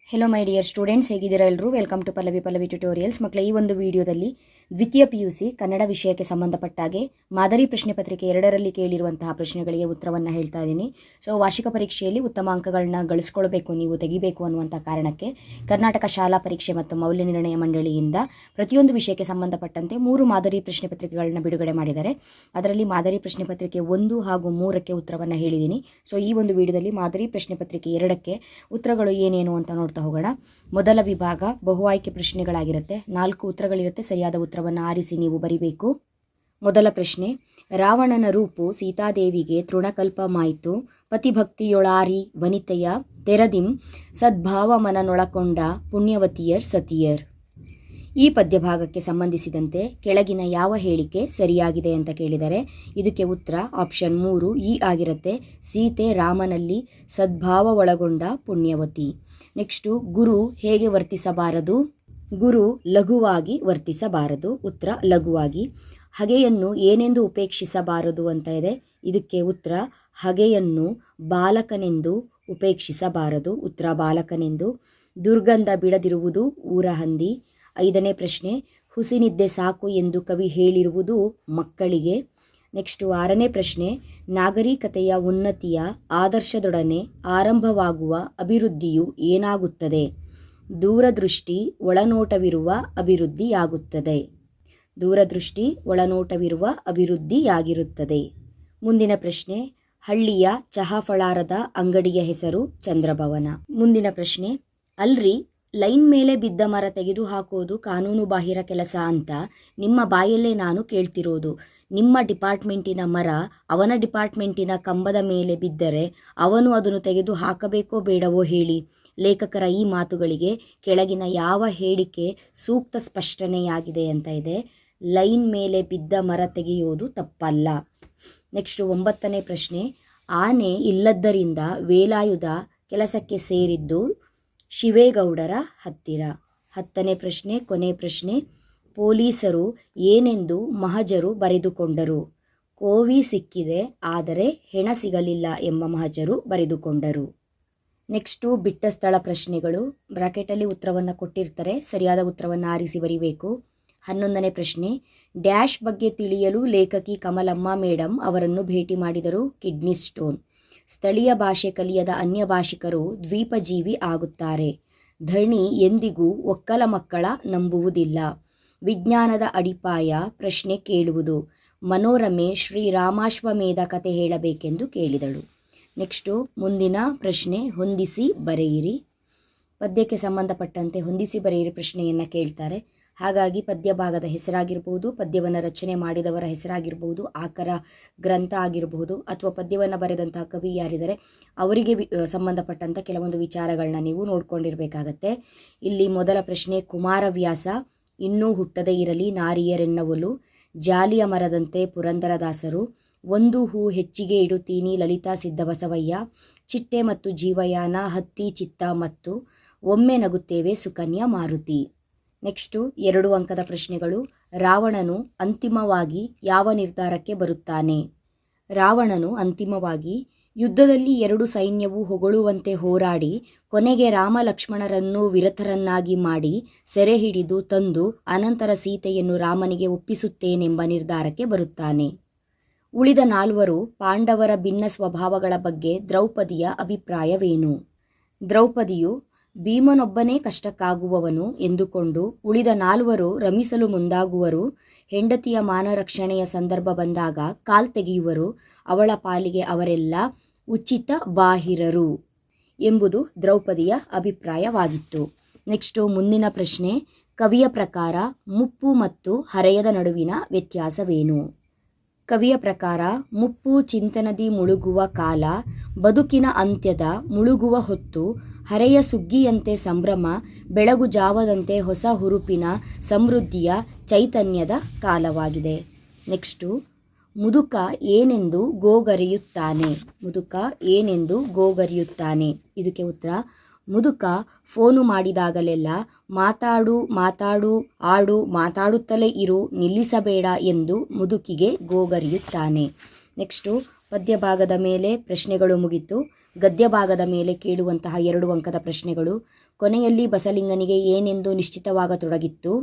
Hello my dear students, ಹೇಗಿದ್ದೀರಾ ಎಲ್ಲರೂ? Welcome to Pallavi tutorials. ಮಕ್ಕಳ, ಈ ಒಂದು ವಿಡಿಯೋದಲ್ಲಿ ದ್ವಿತೀಯ PUC ಕನ್ನಡ ವಿಷಯಕ್ಕೆ ಸಂಬಂಧಪಟ್ಟಾಗೆ ಮಾದರಿ ಪ್ರಶ್ನೆ ಪತ್ರಿಕೆ 2ರಲ್ಲಿ ಕೇಳಿರುವಂತಹ ಪ್ರಶ್ನೆಗಳಿಗೆ ಉತ್ತರವನ್ನು ಹೇಳ್ತಾ ಇದ್ದೀನಿ. ಸೊ ವಾರ್ಷಿಕ ಪರೀಕ್ಷೆಯಲ್ಲಿ ಉತ್ತಮ ಅಂಕಗಳನ್ನ ಗಳಿಸ್ಕೊಳ್ಬೇಕು, ನೀವು ತೆಗಿಬೇಕು ಅನ್ನುವಂಥ ಕಾರಣಕ್ಕೆ ಕರ್ನಾಟಕ ಶಾಲಾ ಪರೀಕ್ಷೆ ಮತ್ತು ಮೌಲ್ಯ ನಿರ್ಣಯ ಮಂಡಳಿಯಿಂದ ಪ್ರತಿಯೊಂದು ವಿಷಯಕ್ಕೆ ಸಂಬಂಧಪಟ್ಟಂತೆ 3 ಮಾದರಿ ಪ್ರಶ್ನೆ ಪತ್ರಿಕೆಗಳನ್ನ ಬಿಡುಗಡೆ ಮಾಡಿದ್ದಾರೆ. ಅದರಲ್ಲಿ ಮಾದರಿ ಪ್ರಶ್ನೆ ಪತ್ರಿಕೆ 1 ಹಾಗೂ 3ಕ್ಕೆ ಉತ್ತರವನ್ನು ಹೇಳಿದ್ದೀನಿ. ಸೊ ಈ ಒಂದು ವಿಡಿಯೋದಲ್ಲಿ ಮಾದರಿ ಪ್ರಶ್ನೆ ಪತ್ರಿಕೆ 2ಕ್ಕೆ ಉತ್ತರಗಳು ಏನೇನು ಅಂತ ನೋಡ್ತಾ ಹೋಗೋಣ. ಮೊದಲ ವಿಭಾಗ ಬಹು ಆಯ್ಕೆ ಪ್ರಶ್ನೆಗಳಾಗಿರುತ್ತೆ. 4 ಉತ್ತರಗಳಿರುತ್ತೆ. ಸರಿಯಾದ ಉತ್ತರವನ್ನು ಆರಿಸಿ ನೀವು ಬರಿಬೇಕು. ಮೊದಲ ಪ್ರಶ್ನೆ: ರಾವಣನ ರೂಪು ಸೀತಾದೇವಿಗೆ ತೃಣಕಲ್ಪಮಾಯಿತು, ಪತಿಭಕ್ತಿಯೊಳಾರಿ ವನಿತೆಯ ತೆರದಿಂ ಸದ್ಭಾವ ಮನನೊಳಕೊಂಡ ಪುಣ್ಯವತಿಯರ್ ಸತಿಯರ್. ಈ ಪದ್ಯಭಾಗಕ್ಕೆ ಸಂಬಂಧಿಸಿದಂತೆ ಕೆಳಗಿನ ಯಾವ ಹೇಳಿಕೆ ಸರಿಯಾಗಿದೆ ಅಂತ ಕೇಳಿದರೆ ಇದಕ್ಕೆ ಉತ್ತರ ಆಪ್ಷನ್ 3 ಇ ಆಗಿರುತ್ತೆ. ಸೀತೆ ರಾಮನಲ್ಲಿ ಸದ್ಭಾವ ಒಳಗೊಂಡ ಪುಣ್ಯವತಿ. ನೆಕ್ಸ್ಟು, ಗುರು ಹೇಗೆ ವರ್ತಿಸಬಾರದು? ಗುರು ಲಘುವಾಗಿ ವರ್ತಿಸಬಾರದು. ಉತ್ತರ ಲಘುವಾಗಿ. ಹಗೆಯನ್ನು ಏನೆಂದು ಉಪೇಕ್ಷಿಸಬಾರದು ಅಂತ ಇದೆ. ಇದಕ್ಕೆ ಉತ್ತರ ಹಗೆಯನ್ನು ಬಾಲಕನೆಂದು ಉಪೇಕ್ಷಿಸಬಾರದು. ಉತ್ತರ ಬಾಲಕನೆಂದು. ದುರ್ಗಂಧ ಬಿಡದಿರುವುದು ಊರಹಂದಿ. 5ನೇ ಪ್ರಶ್ನೆ: ಹುಸಿನಿದ್ದೆ ಸಾಕು ಎಂದು ಕವಿ ಹೇಳಿರುವುದು ಮಕ್ಕಳಿಗೆ. ನೆಕ್ಸ್ಟು 6ನೇ ಪ್ರಶ್ನೆ: ನಾಗರಿಕತೆಯ ಉನ್ನತಿಯ ಆದರ್ಶದೊಡನೆ ಆರಂಭವಾಗುವ ಅಭಿವೃದ್ಧಿಯು ಏನಾಗುತ್ತದೆ? ದೂರದೃಷ್ಟಿ ಒಳನೋಟವಿರುವ ಅಭಿವೃದ್ಧಿಯಾಗುತ್ತದೆ. ದೂರದೃಷ್ಟಿ ಒಳನೋಟವಿರುವ ಅಭಿವೃದ್ಧಿಯಾಗಿರುತ್ತದೆ. ಮುಂದಿನ ಪ್ರಶ್ನೆ: ಹಳ್ಳಿಯ ಚಹಾ ಫಳಾರದ ಅಂಗಡಿಯ ಹೆಸರು ಚಂದ್ರಭವನ. ಮುಂದಿನ ಪ್ರಶ್ನೆ: ಅಲ್ರಿ, ಲೈನ್ ಮೇಲೆ ಬಿದ್ದ ಮರ ತೆಗೆದು ಹಾಕೋದು ಕಾನೂನು ಬಾಹಿರ ಕೆಲಸ ಅಂತ ನಿಮ್ಮ ಬಾಯಲ್ಲೇ ನಾನು ಕೇಳ್ತಿರೋದು. ನಿಮ್ಮ ಡಿಪಾರ್ಟ್ಮೆಂಟಿನ ಮರ ಅವನ ಡಿಪಾರ್ಟ್ಮೆಂಟಿನ ಕಂಬದ ಮೇಲೆ ಬಿದ್ದರೆ ಅವನು ಅದನ್ನು ತೆಗೆದು ಹಾಕಬೇಕೋ ಬೇಡವೋ ಹೇಳಿ. ಲೇಖಕರ ಈ ಮಾತುಗಳಿಗೆ ಕೆಳಗಿನ ಯಾವ ಹೇಳಿಕೆ ಸೂಕ್ತ ಸ್ಪಷ್ಟನೆಯಾಗಿದೆ ಅಂತ ಇದೆ. ಲೈನ್ ಮೇಲೆ ಬಿದ್ದ ಮರ ತೆಗೆಯೋದು ತಪ್ಪಲ್ಲ. ನೆಕ್ಸ್ಟು 9ನೇ ಪ್ರಶ್ನೆ: ಆನೆ ಇಲ್ಲದ್ದರಿಂದ ವೇಲಾಯುಧ ಕೆಲಸಕ್ಕೆ ಸೇರಿದ್ದು ಶಿವೇಗೌಡರ ಹತ್ತಿರ. 10ನೇ ಪ್ರಶ್ನೆ, ಕೊನೆ ಪ್ರಶ್ನೆ: ಪೊಲೀಸರು ಏನೆಂದು ಮಹಜರು ಬರೆದುಕೊಂಡರು? ಕೋವಿ ಸಿಕ್ಕಿದೆ, ಆದರೆ ಹೆಣ ಸಿಗಲಿಲ್ಲ ಎಂಬ ಮಹಜರು ಬರೆದುಕೊಂಡರು. ನೆಕ್ಸ್ಟು ಬಿಟ್ಟ ಸ್ಥಳ ಪ್ರಶ್ನೆಗಳು. ಬ್ರಾಕೆಟಲ್ಲಿ ಉತ್ತರವನ್ನು ಕೊಟ್ಟಿರ್ತಾರೆ. ಸರಿಯಾದ ಉತ್ತರವನ್ನು ಆರಿಸಿ ಬರಿಬೇಕು. 11ನೇ ಪ್ರಶ್ನೆ: ಡ್ಯಾಶ್ ಬಗ್ಗೆ ತಿಳಿಯಲು ಲೇಖಕಿ ಕಮಲಮ್ಮ ಮೇಡಮ್ ಅವರನ್ನು ಭೇಟಿ ಮಾಡಿದರು. Kidney stone. ಸ್ಥಳೀಯ ಭಾಷೆ ಕಲಿಯದ ಅನ್ಯ ಭಾಷಿಕರು ದ್ವೀಪಜೀವಿ ಆಗುತ್ತಾರೆ. ಧಣಿ ಎಂದಿಗೂ ಒಕ್ಕಲ ಮಕ್ಕಳ ನಂಬುವುದಿಲ್ಲ. ವಿಜ್ಞಾನದ ಅಡಿಪಾಯ ಪ್ರಶ್ನೆ ಕೇಳುವುದು. ಮನೋರಮೆ ಶ್ರೀರಾಮಾಶ್ವಮೇಧ ಕತೆ ಹೇಳಬೇಕೆಂದು ಕೇಳಿದಳು. ನೆಕ್ಸ್ಟು ಮುಂದಿನ ಪ್ರಶ್ನೆ: ಹೊಂದಿಸಿ ಬರೆಯಿರಿ. ಪದ್ಯಕ್ಕೆ ಸಂಬಂಧಪಟ್ಟಂತೆ ಹೊಂದಿಸಿ ಬರೆಯಿರಿ ಪ್ರಶ್ನೆಯನ್ನು ಕೇಳ್ತಾರೆ. ಹಾಗಾಗಿ ಪದ್ಯ ಭಾಗದ ಹೆಸರಾಗಿರ್ಬೋದು, ಪದ್ಯವನ್ನು ರಚನೆ ಮಾಡಿದವರ ಹೆಸರಾಗಿರ್ಬೋದು, ಆಕರ ಗ್ರಂಥ ಆಗಿರಬಹುದು, ಅಥವಾ ಪದ್ಯವನ್ನು ಬರೆದಂತಹ ಕವಿ ಯಾರಿದ್ದಾರೆ ಅವರಿಗೆ ಸಂಬಂಧಪಟ್ಟಂಥ ಕೆಲವೊಂದು ವಿಚಾರಗಳನ್ನ ನೀವು ನೋಡ್ಕೊಂಡಿರಬೇಕಾಗತ್ತೆ. ಇಲ್ಲಿ ಮೊದಲ ಪ್ರಶ್ನೆ: ಕುಮಾರವ್ಯಾಸ ಇನ್ನೂ ಹುಟ್ಟದೇ ಇರಲಿ ನಾರಿಯರೆನ್ನವಲು, ಜಾಲಿಯ ಮರದಂತೆ ಪುರಂದರದಾಸರು, ಒಂದು ಹೂ ಹೆಚ್ಚಿಗೆ ಇಡುತ್ತೀನಿ ಲಲಿತಾ ಸಿದ್ದಬಸವಯ್ಯ, ಚಿಟ್ಟೆ ಮತ್ತು ಜೀವಯಾನ, ಹತ್ತಿ ಚಿತ್ತ ಮತ್ತು ಒಮ್ಮೆ ನಗುತ್ತೇವೆ ಸುಕನ್ಯಾ ಮಾರುತಿ. ನೆಕ್ಸ್ಟು 2 ಅಂಕದ ಪ್ರಶ್ನೆಗಳು. ರಾವಣನು ಅಂತಿಮವಾಗಿ ಯಾವ ನಿರ್ಧಾರಕ್ಕೆ ಬರುತ್ತಾನೆ? ರಾವಣನು ಅಂತಿಮವಾಗಿ ಯುದ್ಧದಲ್ಲಿ 2 ಸೈನ್ಯವು ಹೊಗಳುವಂತೆ ಹೋರಾಡಿ ಕೊನೆಗೆ ರಾಮ ಲಕ್ಷ್ಮಣರನ್ನು ವಿರತರನ್ನಾಗಿ ಮಾಡಿ ಸೆರೆ ಹಿಡಿದು ತಂದು ಅನಂತರ ಸೀತೆಯನ್ನು ರಾಮನಿಗೆ ಒಪ್ಪಿಸುತ್ತೇನೆಂಬ ನಿರ್ಧಾರಕ್ಕೆ ಬರುತ್ತಾನೆ. ಉಳಿದ 4 ಪಾಂಡವರ ಭಿನ್ನ ಸ್ವಭಾವಗಳ ಬಗ್ಗೆ ದ್ರೌಪದಿಯ ಅಭಿಪ್ರಾಯವೇನು? ದ್ರೌಪದಿಯು ಭೀಮನೊಬ್ಬನೇ ಕಷ್ಟಕ್ಕಾಗುವವನು ಎಂದುಕೊಂಡು ಉಳಿದ 4 ರಮಿಸಲು ಮುಂದಾಗುವರು. ಹೆಂಡತಿಯ ಮಾನರಕ್ಷಣೆಯ ಸಂದರ್ಭ ಬಂದಾಗ ಕಾಲ್ತೆಗೆಯುವರು. ಅವಳ ಪಾಲಿಗೆ ಅವರೆಲ್ಲ ಉಚಿತ ಬಾಹಿರರು ಎಂಬುದು ದ್ರೌಪದಿಯ ಅಭಿಪ್ರಾಯವಾಗಿತ್ತು. ನೆಕ್ಸ್ಟು ಮುಂದಿನ ಪ್ರಶ್ನೆ: ಕವಿಯ ಪ್ರಕಾರ ಮುಪ್ಪು ಮತ್ತು ಹರೆಯದ ನಡುವಿನ ವ್ಯತ್ಯಾಸವೇನು? ಕವಿಯ ಪ್ರಕಾರ ಮುಪ್ಪು ಚಿಂತನದಿ ಮುಳುಗುವ ಕಾಲ, ಬದುಕಿನ ಅಂತ್ಯದ ಮುಳುಗುವ ಹೊತ್ತು, ಹರೆಯ ಸುಗ್ಗಿಯಂತೆ ಸಂಭ್ರಮ, ಬೆಳಗು ಜಾವದಂತೆ ಹೊಸ ಹುರುಪಿನ ಸಮೃದ್ಧಿಯ ಚೈತನ್ಯದ ಕಾಲವಾಗಿದೆ. ನೆಕ್ಸ್ಟು ಮುದುಕ ಏನೆಂದು ಗೋಗರೆಯುತ್ತಾನೆ? ಮುದುಕ ಏನೆಂದು ಗೋಗರೆಯುತ್ತಾನೆ? ಇದಕ್ಕೆ ಉತ್ತರ: ಮುದುಕ ಫೋನು ಮಾಡಿದಾಗಲೆಲ್ಲ ಮಾತಾಡು ಮಾತಾಡು ಆಡು ಮಾತಾಡುತ್ತಲೇ ಇರು ನಿಲ್ಲಿಸಬೇಡ ಎಂದು ಮುದುಕಿಗೆ ಗೋಗರಿಯುತ್ತಾನೆ. ನೆಕ್ಸ್ಟು ಪದ್ಯ ಭಾಗದ ಮೇಲೆ ಪ್ರಶ್ನೆಗಳು ಮುಗಿತು. ಗದ್ಯ ಭಾಗದ ಮೇಲೆ ಕೇಳುವಂತಹ 2 ಅಂಕದ ಪ್ರಶ್ನೆಗಳು. ಕೊನೆಯಲ್ಲಿ ಬಸಲಿಂಗನಿಗೆ ಏನೆಂದು ನಿಶ್ಚಿತವಾಗತೊಡಗಿತ್ತು.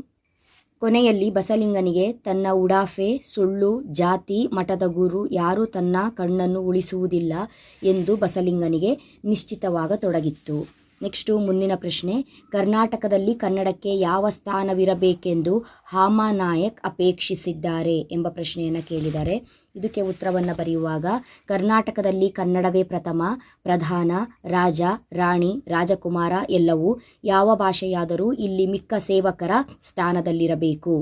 ಕೊನೆಯಲ್ಲಿ ಬಸಲಿಂಗನಿಗೆ ತನ್ನ ಉಡಾಫೆ, ಸುಳ್ಳು, ಜಾತಿ, ಮಠದ ಗುರು ಯಾರೂ ತನ್ನ ಕಣ್ಣನ್ನು ಉಳಿಸುವುದಿಲ್ಲ ಎಂದು ಬಸಲಿಂಗನಿಗೆ ನಿಶ್ಚಿತವಾಗತೊಡಗಿತ್ತು. ನೆಕ್ಸ್ಟು ಮುಂದಿನ ಪ್ರಶ್ನೆ. ಕರ್ನಾಟಕದಲ್ಲಿ ಕನ್ನಡಕ್ಕೆ ಯಾವ ಸ್ಥಾನವಿರಬೇಕೆಂದು ಹಾಮಾನಾಯಕ್ ಅಪೇಕ್ಷಿಸಿದ್ದಾರೆ ಎಂಬ ಪ್ರಶ್ನೆಯನ್ನು ಕೇಳಿದ್ದಾರೆ. ಇದಕ್ಕೆ ಉತ್ತರವನ್ನು ಬರೆಯುವಾಗ ಕರ್ನಾಟಕದಲ್ಲಿ ಕನ್ನಡವೇ ಪ್ರಥಮ, ಪ್ರಧಾನ, ರಾಜ, ರಾಣಿ, ರಾಜಕುಮಾರ ಎಲ್ಲವೂ ಯಾವ ಭಾಷೆಯಾದರೂ ಇಲ್ಲಿ ಮಿಕ್ಕ ಸೇವಕರ ಸ್ಥಾನದಲ್ಲಿರಬೇಕು.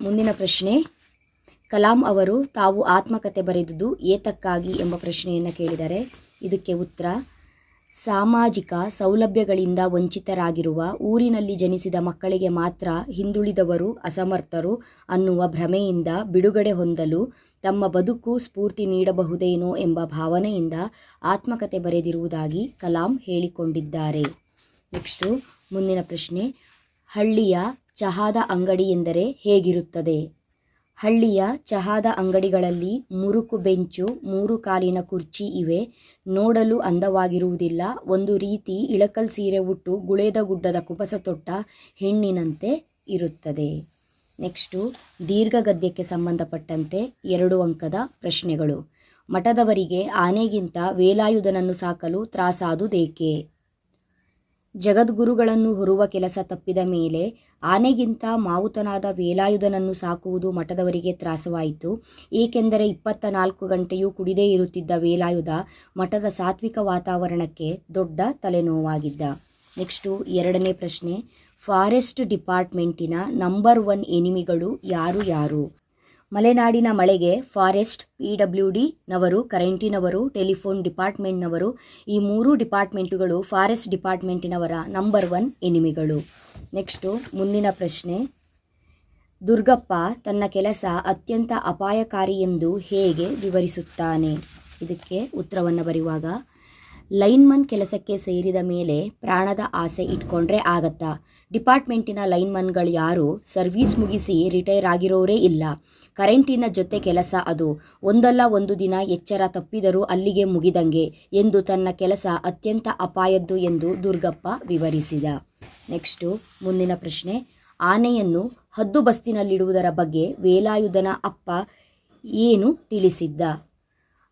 ಮುಂದಿನ ಪ್ರಶ್ನೆ. ಕಲಾಂ ಅವರು ತಾವು ಆತ್ಮಕಥೆ ಬರೆದುದು ಏತಕ್ಕಾಗಿ ಎಂಬ ಪ್ರಶ್ನೆಯನ್ನು ಕೇಳಿದ್ದಾರೆ. ಇದಕ್ಕೆ ಉತ್ತರ ಸಾಮಾಜಿಕ ಸೌಲಭ್ಯಗಳಿಂದ ವಂಚಿತರಾಗಿರುವ ಊರಿನಲ್ಲಿ ಜನಿಸಿದ ಮಕ್ಕಳಿಗೆ ಮಾತ್ರ ಹಿಂದುಳಿದವರು ಅಸಮರ್ಥರು ಅನ್ನುವ ಭ್ರಮೆಯಿಂದ ಬಿಡುಗಡೆ ಹೊಂದಲು ತಮ್ಮ ಬದುಕು ಸ್ಫೂರ್ತಿ ನೀಡಬಹುದೇನೋ ಎಂಬ ಭಾವನೆಯಿಂದ ಆತ್ಮಕಥೆ ಬರೆದಿರುವುದಾಗಿ ಕಲಾಂ ಹೇಳಿಕೊಂಡಿದ್ದಾರೆ. ನೆಕ್ಸ್ಟು ಮುಂದಿನ ಪ್ರಶ್ನೆ. ಹಳ್ಳಿಯ ಚಹಾದ ಅಂಗಡಿ ಎಂದರೆ ಹೇಗಿರುತ್ತದೆ? ಹಳ್ಳಿಯ ಚಹಾದ ಅಂಗಡಿಗಳಲ್ಲಿ ಮುರುಕು ಬೆಂಚು, 3 ಕಾಲಿನ ಕುರ್ಚಿ ಇವೆ. ನೋಡಲು ಅಂದವಾಗಿರುವುದಿಲ್ಲ. ಒಂದು ರೀತಿ ಇಳಕಲ್ ಸೀರೆ ಉಟ್ಟು ಗುಳೇದ ಗುಡ್ಡದ ಕುಪಸ ತೊಟ್ಟ ಹೆಣ್ಣಿನಂತೆ ಇರುತ್ತದೆ. ನೆಕ್ಸ್ಟು ದೀರ್ಘಗದ್ಯಕ್ಕೆ ಸಂಬಂಧಪಟ್ಟಂತೆ 2 ಅಂಕದ ಪ್ರಶ್ನೆಗಳು. ಮಠದವರಿಗೆ ಆನೆಗಿಂತ ವೇಲಾಯುಧನನ್ನು ಸಾಕಲು ತ್ರಾಸಾದುದೇಕೆ? ಜಗದ್ಗುರುಗಳನ್ನು ಹೊರುವ ಕೆಲಸ ತಪ್ಪಿದ ಮೇಲೆ ಆನೆಗಿಂತ ಮಾವುತನಾದ ವೇಲಾಯುಧನನ್ನು ಸಾಕುವುದು ಮಠದವರಿಗೆ ತ್ರಾಸವಾಯಿತು. ಏಕೆಂದರೆ 24 ಗಂಟೆಯೂ ಕುಡಿದೇ ಇರುತ್ತಿದ್ದ ವೇಲಾಯುಧ ಮಠದ ಸಾತ್ವಿಕ ವಾತಾವರಣಕ್ಕೆ ದೊಡ್ಡ ತಲೆನೋವಾಗಿದ್ದ. ನೆಕ್ಸ್ಟು 2ನೇ ಪ್ರಶ್ನೆ. ಫಾರೆಸ್ಟ್ ಡಿಪಾರ್ಟ್ಮೆಂಟಿನ ನಂಬರ್ 1 ಎನಿಮಿಗಳು ಯಾರು? ಮಲೆನಾಡಿನ ಮಳೆಗೆ ಫಾರೆಸ್ಟ್, PWD ನವರು, ಕರೆಂಟಿನವರು, ಟೆಲಿಫೋನ್ ಡಿಪಾರ್ಟ್ಮೆಂಟ್ನವರು, ಈ 3 ಡಿಪಾರ್ಟ್ಮೆಂಟುಗಳು ಫಾರೆಸ್ಟ್ ಡಿಪಾರ್ಟ್ಮೆಂಟಿನವರ ನಂಬರ್ 1 ಎನಿಮಿಗಳು. ನೆಕ್ಸ್ಟು ಮುಂದಿನ ಪ್ರಶ್ನೆ. ದುರ್ಗಪ್ಪ ತನ್ನ ಕೆಲಸ ಅತ್ಯಂತ ಅಪಾಯಕಾರಿ ಎಂದು ಹೇಗೆ ವಿವರಿಸುತ್ತಾನೆ? ಇದಕ್ಕೆ ಉತ್ತರವನ್ನು ಬರೆಯುವಾಗ ಲೈನ್ಮನ್ ಕೆಲಸಕ್ಕೆ ಸೇರಿದ ಮೇಲೆ ಪ್ರಾಣದ ಆಸೆ ಇಟ್ಕೊಂಡ್ರೆ ಆಗತ್ತಾ? ಡಿಪಾರ್ಟ್ಮೆಂಟಿನ ಲೈನ್ಮನ್ಗಳು ಯಾರು ಸರ್ವೀಸ್ ಮುಗಿಸಿ ರಿಟೈರ್ ಆಗಿರೋರೇ ಇಲ್ಲ. ಕರೆಂಟಿನ ಜೊತೆ ಕೆಲಸ ಅದು. ಒಂದಲ್ಲ ಒಂದು ದಿನ ಎಚ್ಚರ ತಪ್ಪಿದರೂ ಅಲ್ಲಿಗೆ ಮುಗಿದಂಗೆ ಎಂದು ತನ್ನ ಕೆಲಸ ಅತ್ಯಂತ ಅಪಾಯದ್ದು ಎಂದು ದುರ್ಗಪ್ಪ ವಿವರಿಸಿದ. ನೆಕ್ಸ್ಟು ಮುಂದಿನ ಪ್ರಶ್ನೆ. ಆನೆಯನ್ನು ಹದ್ದು ಬಸ್ತಿನಲ್ಲಿಡುವುದರ ಬಗ್ಗೆ ವೇಲಾಯುಧನ ಅಪ್ಪ ಏನು ತಿಳಿಸಿದ್ದ?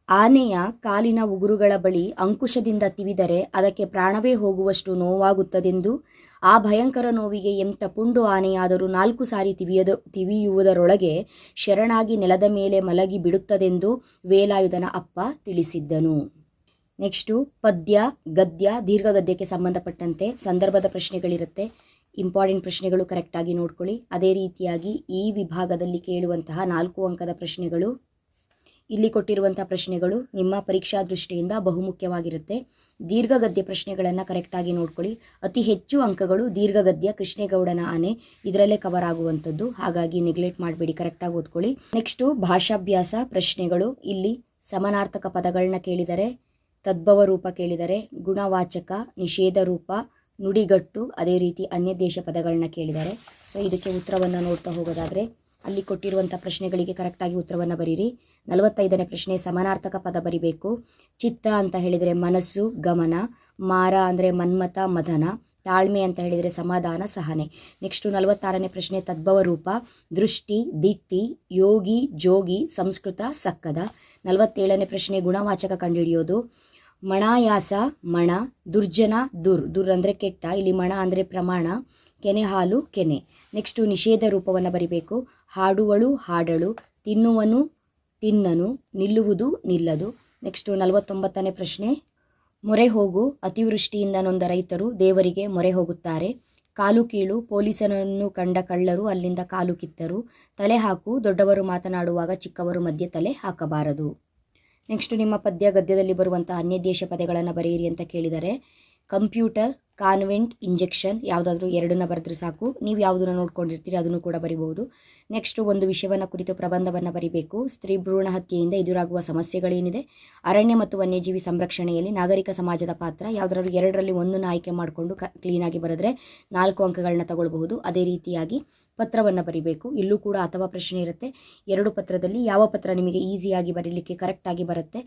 ಆನೆಯ ಕಾಲಿನ ಉಗುರುಗಳ ಬಳಿ ಅಂಕುಶದಿಂದ ತಿವಿದರೆ ಅದಕ್ಕೆ ಪ್ರಾಣವೇ ಹೋಗುವಷ್ಟು ನೋವಾಗುತ್ತದೆಂದು, ಆ ಭಯಂಕರ ನೋವಿಗೆ ಎಂಥ ಪುಂಡು ಆನೆಯಾದರೂ 4 ಸಾರಿ ತಿವಿಯುವುದರೊಳಗೆ ಶರಣಾಗಿ ನೆಲದ ಮೇಲೆ ಮಲಗಿ ಬಿಡುತ್ತದೆಂದು ವೇಲಾಯುಧನ ಅಪ್ಪ ತಿಳಿಸಿದ್ದನು. ನೆಕ್ಸ್ಟು ಪದ್ಯ, ಗದ್ಯ, ದೀರ್ಘಗದ್ಯಕ್ಕೆ ಸಂಬಂಧಪಟ್ಟಂತೆ ಸಂದರ್ಭದ ಪ್ರಶ್ನೆಗಳಿರುತ್ತೆ. ಇಂಪಾರ್ಟೆಂಟ್ ಪ್ರಶ್ನೆಗಳು ಕರೆಕ್ಟಾಗಿ ನೋಡ್ಕೊಳ್ಳಿ. ಅದೇ ರೀತಿಯಾಗಿ ಈ ವಿಭಾಗದಲ್ಲಿ ಕೇಳುವಂತಹ 4 ಅಂಕದ ಪ್ರಶ್ನೆಗಳು, ಇಲ್ಲಿ ಕೊಟ್ಟಿರುವಂಥ ಪ್ರಶ್ನೆಗಳು ನಿಮ್ಮ ಪರೀಕ್ಷಾ ದೃಷ್ಟಿಯಿಂದ ಬಹುಮುಖ್ಯವಾಗಿರುತ್ತೆ. ದೀರ್ಘಗದ್ಯ ಪ್ರಶ್ನೆಗಳನ್ನು ಕರೆಕ್ಟಾಗಿ ನೋಡ್ಕೊಳ್ಳಿ. ಅತಿ ಹೆಚ್ಚು ಅಂಕಗಳು ದೀರ್ಘಗದ್ಯ, ಕೃಷ್ಣೇಗೌಡನ ಆನೆ ಇದರಲ್ಲೇ ಕವರ್ ಆಗುವಂಥದ್ದು. ಹಾಗಾಗಿ ನೆಗ್ಲೆಕ್ಟ್ ಮಾಡಬೇಡಿ, ಕರೆಕ್ಟಾಗಿ ಓದ್ಕೊಳ್ಳಿ. ನೆಕ್ಸ್ಟು ಭಾಷಾಭ್ಯಾಸ ಪ್ರಶ್ನೆಗಳು. ಇಲ್ಲಿ ಸಮಾನಾರ್ಥಕ ಪದಗಳನ್ನ ಕೇಳಿದರೆ, ತದ್ಭವ ರೂಪ ಕೇಳಿದರೆ, ಗುಣವಾಚಕ, ನಿಷೇಧ ರೂಪ, ನುಡಿಗಟ್ಟು, ಅದೇ ರೀತಿ ಅನ್ಯದೇಶ ಪದಗಳನ್ನ ಕೇಳಿದ್ದಾರೆ. ಸೊ ಇದಕ್ಕೆ ಉತ್ತರವನ್ನು ನೋಡ್ತಾ ಹೋಗೋದಾದರೆ ಅಲ್ಲಿ ಕೊಟ್ಟಿರುವಂಥ ಪ್ರಶ್ನೆಗಳಿಗೆ ಕರೆಕ್ಟಾಗಿ ಉತ್ತರವನ್ನು ಬರೀರಿ. 45ನೇ ಪ್ರಶ್ನೆ ಸಮಾನಾರ್ಥಕ ಪದ ಬರಿಬೇಕು. ಚಿತ್ತ ಅಂತ ಹೇಳಿದರೆ ಮನಸ್ಸು, ಗಮನ. ಮಾರ ಅಂದರೆ ಮನ್ಮಥ, ಮದನ. ತಾಳ್ಮೆ ಅಂತ ಹೇಳಿದರೆ ಸಮಾಧಾನ, ಸಹನೆ. ನೆಕ್ಸ್ಟು 46ನೇ ಪ್ರಶ್ನೆ ತದ್ಭವ ರೂಪ. ದೃಷ್ಟಿ, ದಿಟ್ಟಿ, ಯೋಗಿ, ಜೋಗಿ, ಸಂಸ್ಕೃತ, ಸಕ್ಕದ. 47ನೇ ಪ್ರಶ್ನೆ ಗುಣವಾಚಕ ಕಂಡುಹಿಡಿಯೋದು. ಮಣಾಯಾಸ, ಮಣ. ದುರ್ಜನ, ದುರ್ ಅಂದರೆ ಕೆಟ್ಟ. ಇಲ್ಲಿ ಮಣ ಅಂದರೆ ಪ್ರಮಾಣ. ಕೆನೆ ಹಾಲು, ಕೆನೆ. ನೆಕ್ಸ್ಟು ನಿಷೇಧ ರೂಪವನ್ನು ಬರಿಬೇಕು. ಹಾಡುವಳು, ಹಾಡಳು. ತಿನ್ನುವನು, ತಿನ್ನನು. ನಿಲ್ಲುವುದು, ನಿಲ್ಲದು. ನೆಕ್ಸ್ಟು 49ನೇ ಪ್ರಶ್ನೆ ಮೊರೆ ಹೋಗು. ಅತಿವೃಷ್ಟಿಯಿಂದ ನೊಂದ ರೈತರು ದೇವರಿಗೆ ಮೊರೆ ಹೋಗುತ್ತಾರೆ. ಕಾಲು ಕೀಳು. ಪೊಲೀಸನನ್ನು ಕಂಡ ಕಳ್ಳರು ಅಲ್ಲಿಂದ ಕಾಲು ಕಿತ್ತರು. ತಲೆ ಹಾಕು. ದೊಡ್ಡವರು ಮಾತನಾಡುವಾಗ ಚಿಕ್ಕವರು ಮಧ್ಯೆ ತಲೆ ಹಾಕಬಾರದು. ನೆಕ್ಸ್ಟು ನಿಮ್ಮ ಪದ್ಯ ಗದ್ಯದಲ್ಲಿ ಬರುವಂಥ ಅನ್ಯದೇಶ ಪದಗಳನ್ನು ಬರೆಯಿರಿ ಅಂತ ಕೇಳಿದರೆ, ಕಂಪ್ಯೂಟರ್, ಕಾನ್ವೆಂಟ್, ಇಂಜೆಕ್ಷನ್ ಯಾವುದಾದ್ರೂ 2 ಬರೆದ್ರೆ ಸಾಕು. ನೀವು ಯಾವುದನ್ನು ನೋಡ್ಕೊಂಡಿರ್ತೀರಿ ಅದನ್ನು ಕೂಡ ಬರಿಬಹುದು. ನೆಕ್ಸ್ಟು ಒಂದು ವಿಷಯವನ್ನು ಕುರಿತು ಪ್ರಬಂಧವನ್ನು ಬರಿಬೇಕು. ಸ್ತ್ರೀ ಭ್ರೂಣ ಹತ್ಯೆಯಿಂದ ಎದುರಾಗುವ ಸಮಸ್ಯೆಗಳೇನಿದೆ, ಅರಣ್ಯ ಮತ್ತು ವನ್ಯಜೀವಿ ಸಂರಕ್ಷಣೆಯಲ್ಲಿ ನಾಗರಿಕ ಸಮಾಜದ ಪಾತ್ರ, ಯಾವುದಾದ್ರೂ 2ರಲ್ಲಿ ಒಂದನ್ನು ಆಯ್ಕೆ ಮಾಡಿಕೊಂಡು ಕ್ಲೀನಾಗಿ ಬರೆದ್ರೆ 4 ಅಂಕಗಳನ್ನ ತಗೊಳ್ಬಹುದು. ಅದೇ ರೀತಿಯಾಗಿ ಪತ್ರವನ್ನು ಬರಿಬೇಕು. ಇಲ್ಲೂ ಕೂಡ ಅಥವಾ ಪ್ರಶ್ನೆ ಇರುತ್ತೆ. 2 ಪತ್ರದಲ್ಲಿ ಯಾವ ಪತ್ರ ನಿಮಗೆ ಈಸಿಯಾಗಿ ಬರೀಲಿಕ್ಕೆ ಕರೆಕ್ಟಾಗಿ ಬರುತ್ತೆ,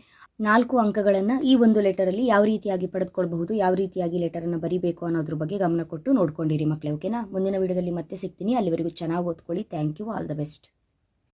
4 ಅಂಕಗಳನ್ನು ಈ ಒಂದು ಲೆಟರಲ್ಲಿ ಯಾವ ರೀತಿಯಾಗಿ ಪಡೆದುಕೊಳ್ಬಹುದು, ಯಾವ ರೀತಿಯಾಗಿ ಲೆಟರನ್ನು ಬರೀಬೇಕು ಅನ್ನೋದ್ರ ಬಗ್ಗೆ ಗಮನ ಕೊಟ್ಟು ನೋಡ್ಕೊಂಡಿರಿ ಮಕ್ಕಳೇ. ಓಕೆನಾ? ಮುಂದಿನ ವಿಡಿಯೋದಲ್ಲಿ ಮತ್ತೆ ಸಿಗ್ತೀನಿ. ಅಲ್ಲಿವರೆಗೂ ಚೆನ್ನಾಗಿ ಓದ್ಕೊಳ್ಳಿ. Thank you. All the best.